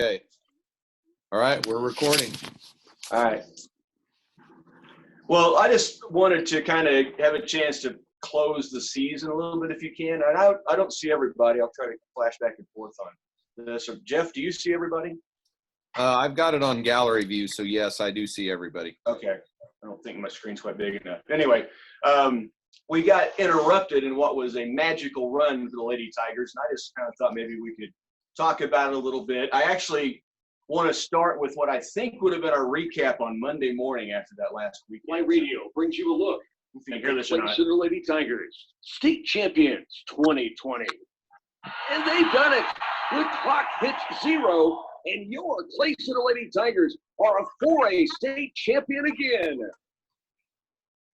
Okay. All right, we're recording. All right. Well, I just wanted to kind of have a chance to close the season a little bit if you can. And I don't see everybody. I'll try to flash back and forth on this. So, Jeff, do you see everybody? I've got it on gallery view, so yes, I do see everybody. Okay. I don't think my screen's quite big enough. Anyway, we got interrupted in what was a magical run for the Lady Tigers, and I just kind of thought maybe we could talk about it a little bit. I actually want to start with what I think would have been our recap on Monday morning after that last week. My radio brings you a look If you can hear this or not. to the Lady Tigers, state champions 2020. And they've done it with clock hit 0, and your Clay Center Lady Tigers are a 4A state champion again.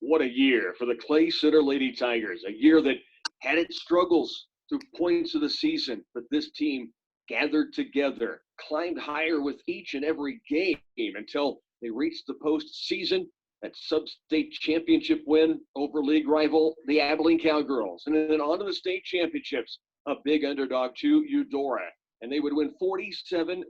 What a year for the Clay Center Lady Tigers, a year that had its struggles through points of the season, but this team gathered together, climbed higher with each and every game until they reached the postseason, that sub-state championship win over league rival, the Abilene Cowgirls. And then on to the state championships, a big underdog to Eudora. And they would win 47-42.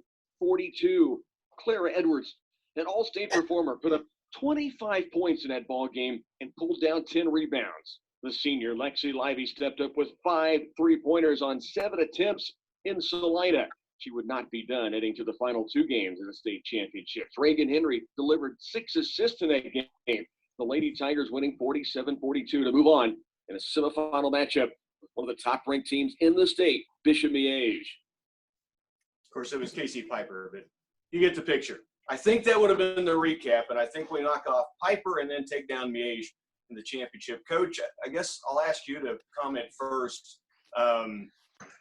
Clara Edwards, an all-state performer, put up 25 points in that ball game and pulled down 10 rebounds. The senior Lexi Lively stepped up with 5 3-pointers on 7 attempts in Salida. She would not be done heading to the final 2 games of the state championships. Reagan Henry delivered 6 assists in that game. The Lady Tigers winning 47-42 to move on in a semifinal matchup with one of the top-ranked teams in the state, Bishop Miege. Of course, it was Casey Piper, but you get the picture. I think that would have been the recap, and I think we knock off Piper and then take down Miege in the championship. Coach, I guess I'll ask you to comment first.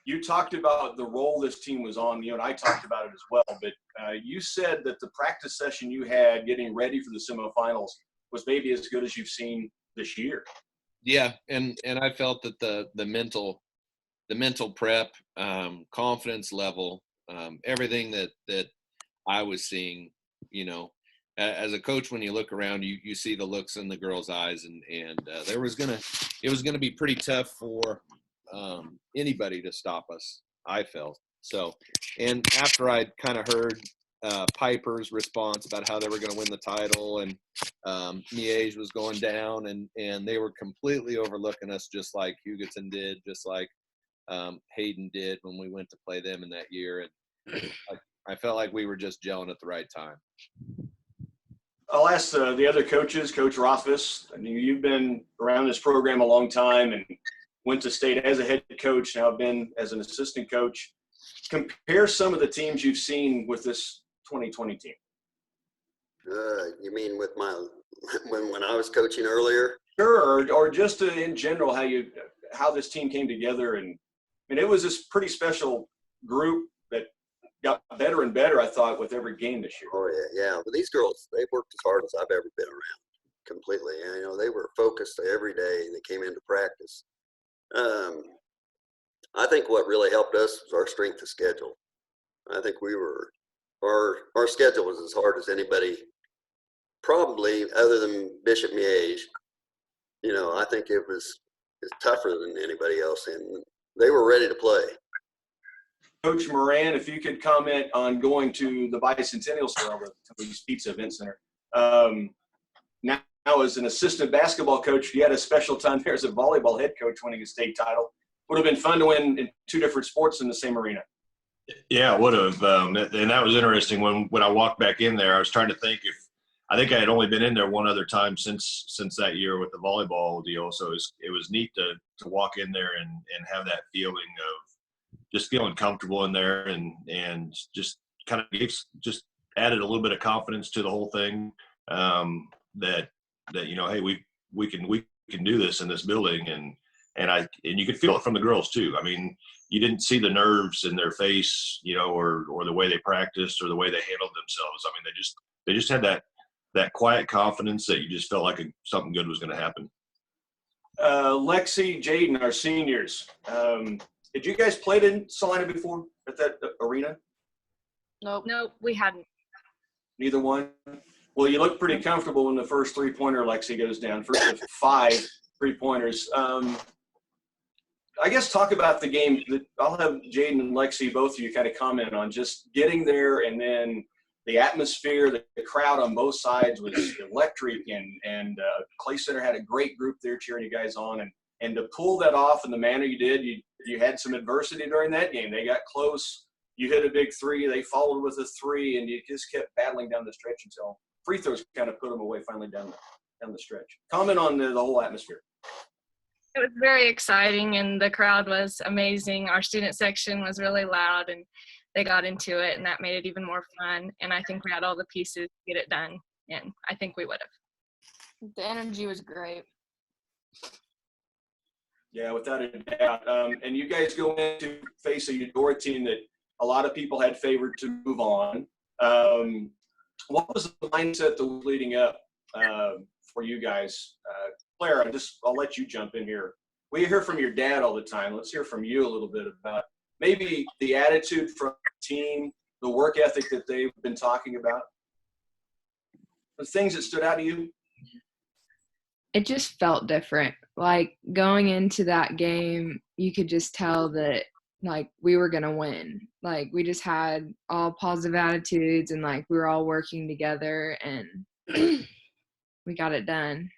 You talked about the role this team was on, and I talked about it as well, but you said that the practice session you had getting ready for the semifinals was maybe as good as you've seen this year. Yeah, and I felt that the mental prep, confidence level, everything that I was seeing, as a coach, when you look around, you see the looks in the girls' eyes, and it was gonna be pretty tough for anybody to stop us, I felt. So, and after I kind of heard Piper's response about how they were going to win the title, and Miege was going down, and they were completely overlooking us, just like Hugoton did, just like Hayden did when we went to play them in that year. And I felt like we were just gelling at the right time. I'll ask the other coaches, Coach Rothfuss. I mean, you've been around this program a long time and went to state as a head coach, now been as an assistant coach. Compare some of the teams you've seen with this 2020 team. You mean with when I was coaching earlier? Sure, or just in general, how this team came together. And it was this pretty special group that got better and better, I thought, with every game this year. Oh, yeah. But these girls, they worked as hard as I've ever been around, completely. They were focused every day. They came into practice. I think what really helped us was our strength of schedule. I think our schedule was as hard as anybody, probably other than Bishop Miege. I think it's tougher than anybody else, and they were ready to play. Coach Moran, if you could comment on going to the Bicentennial Store with Tony's Pizza Event Center. Now, as an assistant basketball coach, you had a special time there as a volleyball head coach winning a state title. Would have been fun to win in 2 different sports in the same arena. Yeah, it would have. And that was interesting. When I walked back in there, I was trying to think I think I had only been in there one other time since that year with the volleyball deal. So it was neat to walk in there and have that feeling of just feeling comfortable in there, and just kind of just added a little bit of confidence to the whole thing. That hey, we can do this in this building, and you could feel it from the girls too. I mean, you didn't see the nerves in their face, or the way they practiced or the way they handled themselves. I mean, they just had that quiet confidence that you just felt like something good was going to happen. Lexi, Jaden, our seniors. Did you guys play in Salina before at that arena? Nope, we hadn't. Neither one? Well, you look pretty comfortable when the first 3-pointer, Lexi, goes down. First of 5 3-pointers. I guess talk about the game. I'll have Jaden and Lexi, both of you, kind of comment on just getting there, and then the atmosphere, the crowd on both sides was electric, and Clay Center had a great group there cheering you guys on, and to pull that off in the manner you did, you had some adversity during that game. They got close. You hit a big three. They followed with a three, and you just kept battling down the stretch until free throws kind of put them away finally down the stretch. Comment on the whole atmosphere. It was very exciting, and the crowd was amazing. Our student section was really loud, and they got into it, and that made it even more fun. And I think we had all the pieces to get it done, and I think we would have. The energy was great. Yeah, without a doubt. And you guys go into face a Eudora team that a lot of people had favored to move on. What was the mindset that was leading up for you guys? Claire, I'll let you jump in here. We hear from your dad all the time. Let's hear from you a little bit about maybe the attitude from the team, the work ethic that they've been talking about, the things that stood out to you. It just felt different. Like going into that game, you could just tell that like we were going to win. Like we just had all positive attitudes, and like we were all working together, and we got it done.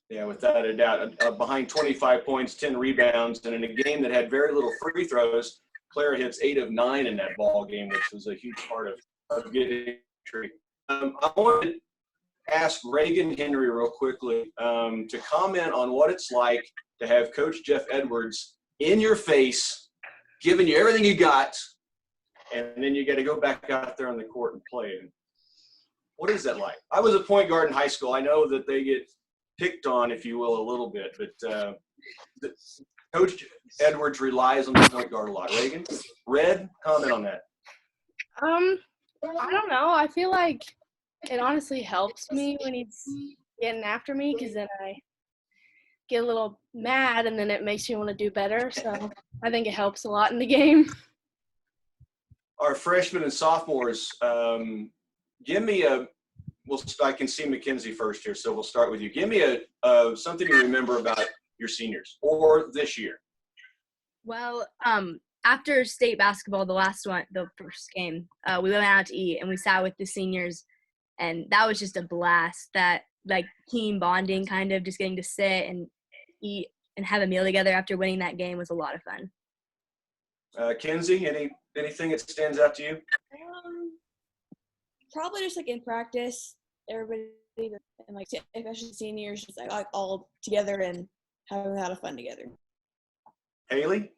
Yeah, without a doubt. Behind 25 points, 10 rebounds, and in a game that had very little free throws, Clara hits 8 of 9 in that ball game, which was a huge part of getting victory. I want to ask Reagan Henry real quickly to comment on what it's like to have Coach Jeff Edwards in your face, giving you everything you got, and then you got to go back out there on the court and play. What is that like? I was a point guard in high school. I know that they get picked on, if you will, a little bit, but Coach Edwards relies on the point guard a lot. Reagan, Red, comment on that. I don't know. I feel like it honestly helps me when he's getting after me, because then I get a little mad, and then it makes me want to do better. So I think it helps a lot in the game. Our freshmen and sophomores, give me I can see Mackenzie first here, so we'll start with you. Give me something you remember about your seniors or this year. Well, after state basketball, the first game, we went out to eat, and we sat with the seniors, and that was just a blast. That like team bonding, kind of just getting to sit and eat and have a meal together after winning that game was a lot of fun. Kenzie, anything that stands out to you? Probably just like in practice, everybody and like especially seniors just like all together and having a lot of fun together. Haley?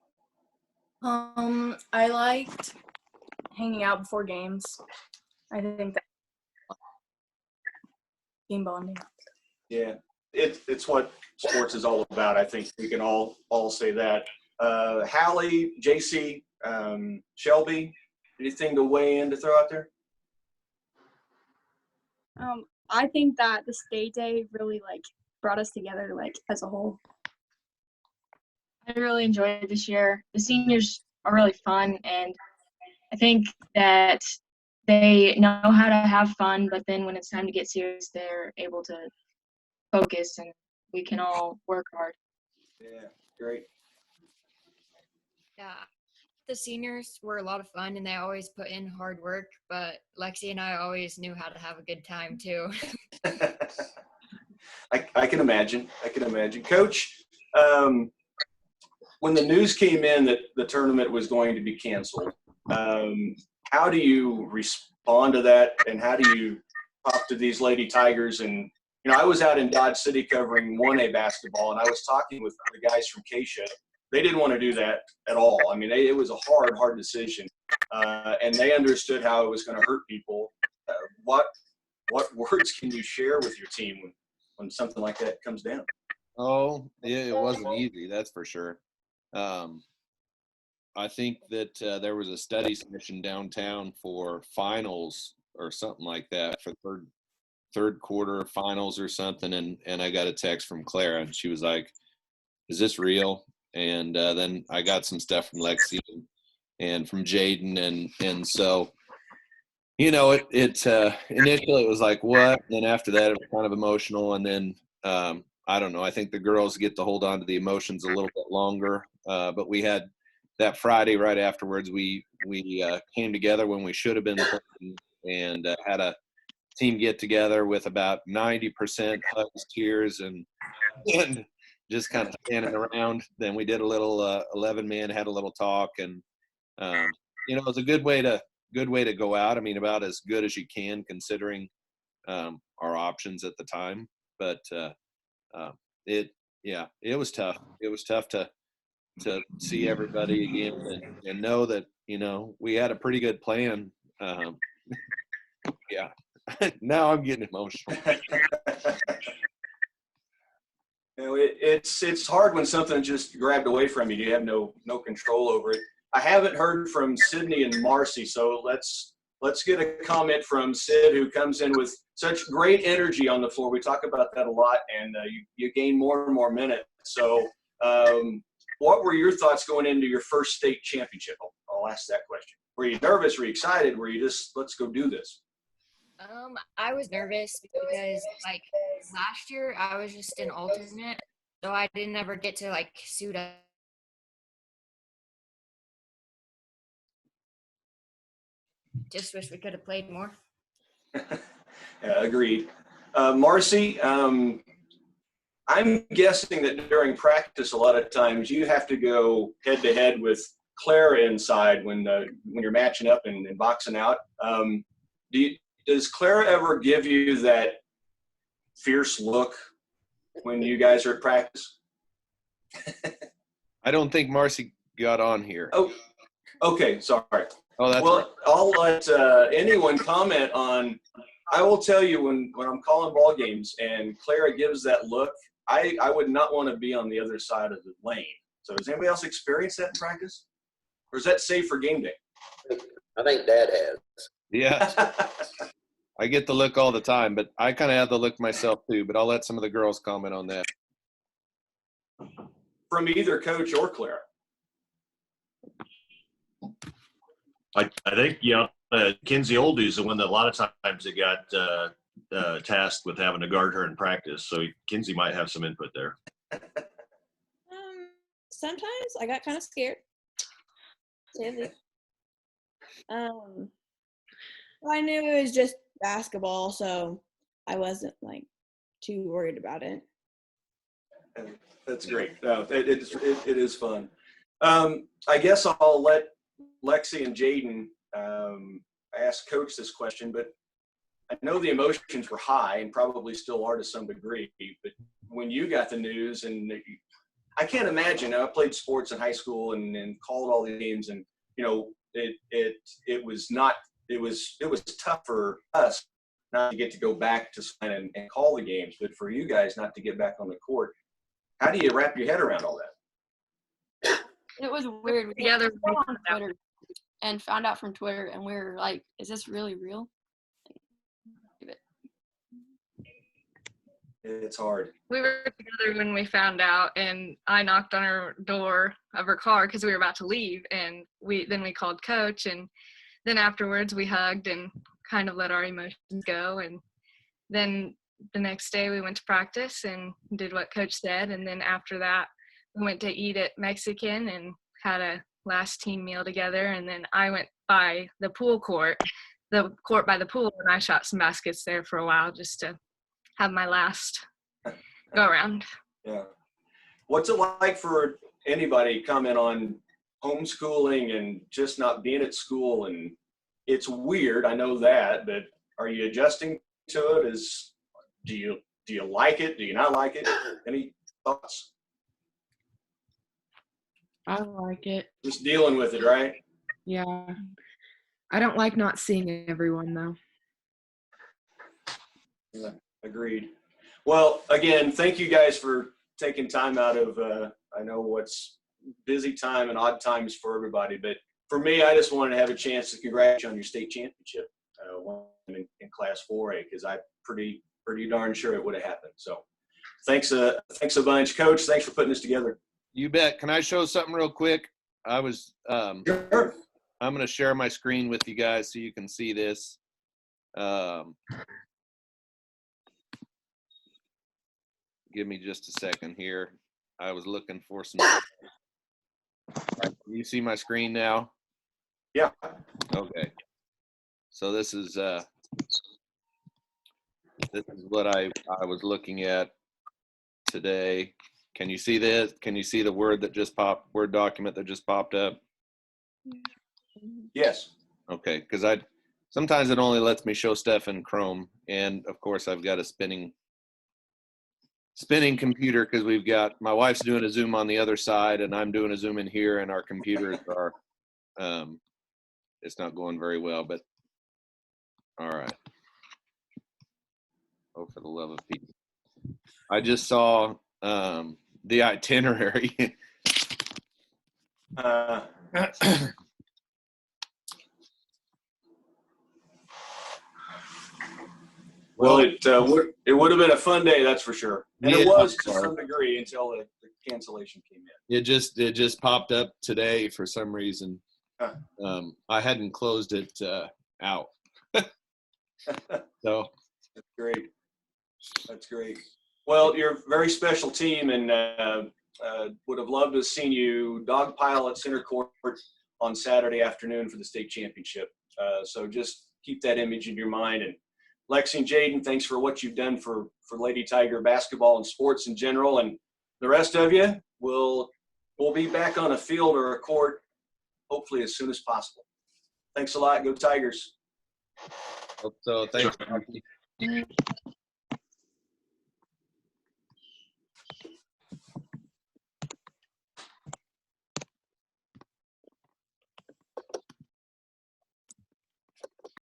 I liked hanging out before games. I think that team bonding. Yeah, it's what sports is all about. I think we can all say that. Hallie, JC, Shelby, anything to weigh in to throw out there? I think that the state day really like brought us together like as a whole. I really enjoyed it this year. The seniors are really fun, and I think that they know how to have fun, but then when it's time to get serious, they're able to focus, and we can all work hard. Yeah, great. Yeah, the seniors were a lot of fun, and they always put in hard work, but Lexi and I always knew how to have a good time too. I can imagine. Coach, when the news came in that the tournament was going to be canceled, how do you respond to that, and how do you talk to these Lady Tigers? And I was out in Dodge City covering 1A basketball, and I was talking with the guys from Keisha. They didn't want to do that at all. I mean, it was a hard decision, and they understood how it was going to hurt people. What words can you share with your team when something like that comes down? Oh, it wasn't easy, that's for sure. I think that there was a study session downtown for finals or something like that, for third quarter finals or something, and I got a text from Clara, and she was like, "Is this real?" And then I got some stuff from Lexi and from Jaden, and so it initially it was like, what? And then after that it was kind of emotional, and then I don't know, I think the girls get to hold on to the emotions a little bit longer but we had that Friday right afterwards. We came together when we should have been playing, and had a team get together with about 90% hugs, tears, and just kind of standing around. Then we did a little 11-man, had a little talk, and it was a good way to go out. I mean, about as good as you can considering our options at the time. But it was tough. It was tough to see everybody again and know that we had a pretty good plan. Yeah. Now I'm getting emotional. It's hard when something just grabbed away from you. You have no control over it. I haven't heard from Sydney and Marcy, so let's get a comment from Sid, who comes in with such great energy on the floor. We talk about that a lot, and you gain more and more minutes. So what were your thoughts going into your first state championship? I'll ask that question. Were you nervous? Were you excited? Were you just, let's go do this? I was nervous because like last year I was just an alternate, so I didn't ever get to like suit up. Just wish we could have played more. Yeah, agreed. Marcy, I'm guessing that during practice, a lot of times you have to go head to head with Clara inside when you're matching up and boxing out. Does Clara ever give you that fierce look when you guys are at practice? I don't think Marcy got on here. Oh, okay, sorry. Oh, that's well, right. I'll let anyone comment on. I will tell you when I'm calling ball games and Clara gives that look, I would not want to be on the other side of the lane. So has anybody else experienced that in practice? Or is that safe for game day? I think Dad has. Yeah. I get the look all the time, but I kind of have the look myself too, but I'll let some of the girls comment on that. From either coach or Clara. I think, Kinsey Oldie's the one that a lot of times it got tasked with having to guard her in practice. So Kinsey might have some input there. Sometimes I got kind of scared. I knew it was just basketball, so I wasn't like too worried about it. That's great. No, it is fun. I guess I'll let Lexi and Jaden ask Coach this question, but I know the emotions were high and probably still are to some degree. But when you got the news, and I can't imagine. I played sports in high school and called all the games, and it was tough for us not to get to go back to sign and call the games, but for you guys not to get back on the court. How do you wrap your head around all that? It was weird. We Together on Twitter and found out from Twitter, and we were like, "Is this really real?" It's hard. We were together when we found out, and I knocked on her door of her car because we were about to leave, and we called Coach, and then afterwards we hugged and kind of let our emotions go, and then the next day we went to practice and did what Coach said, and then after that we went to eat at Mexican and had a last team meal together, and then I went by the court by the pool, and I shot some baskets there for a while just to have my last go around. Yeah. What's it like for anybody comment on homeschooling and just not being at school? And it's weird, I know that, but are you adjusting to it? Do you like it? Do you not like it? Any thoughts? I like it. Just dealing with it, right? Yeah. I don't like not seeing everyone though. Yeah, agreed. Well, again, thank you guys for taking time out of, I know what's busy time and odd times for everybody, but for me, I just wanted to have a chance to congratulate you on your state championship in Class 4A, because I'm pretty darn sure it would have happened. So thanks a bunch. Coach, thanks for putting this together. You bet. Can I show something real quick? I was Sure. I'm going to share my screen with you guys so you can see this. Give me just a second here. I was looking for some You see my screen now? Yeah. Okay. So this is what I was looking at today. Can you see this? Can you see the Word document that just popped up? Yes. Okay, because sometimes it only lets me show stuff in Chrome, and of course I've got a spinning computer because we've got my wife's doing a Zoom on the other side, and I'm doing a Zoom in here, and our computers are it's not going very well, but all right. Oh, for the love of Pete! I just saw the itinerary. Well, it would have been a fun day, that's for sure. And Yeah, it was to some degree until the cancellation came in. it just popped up today for some reason. I hadn't closed it out. So that's great. That's great. Well, you're a very special team, and would have loved to have seen you dogpile at center court on Saturday afternoon for the state championship. So just keep that image in your mind. And Lexi and Jaden, thanks for what you've done for Lady Tiger basketball and sports in general. And the rest of you, we'll be back on a field or a court hopefully as soon as possible. Thanks a lot. Go Tigers. hope so. Thanks.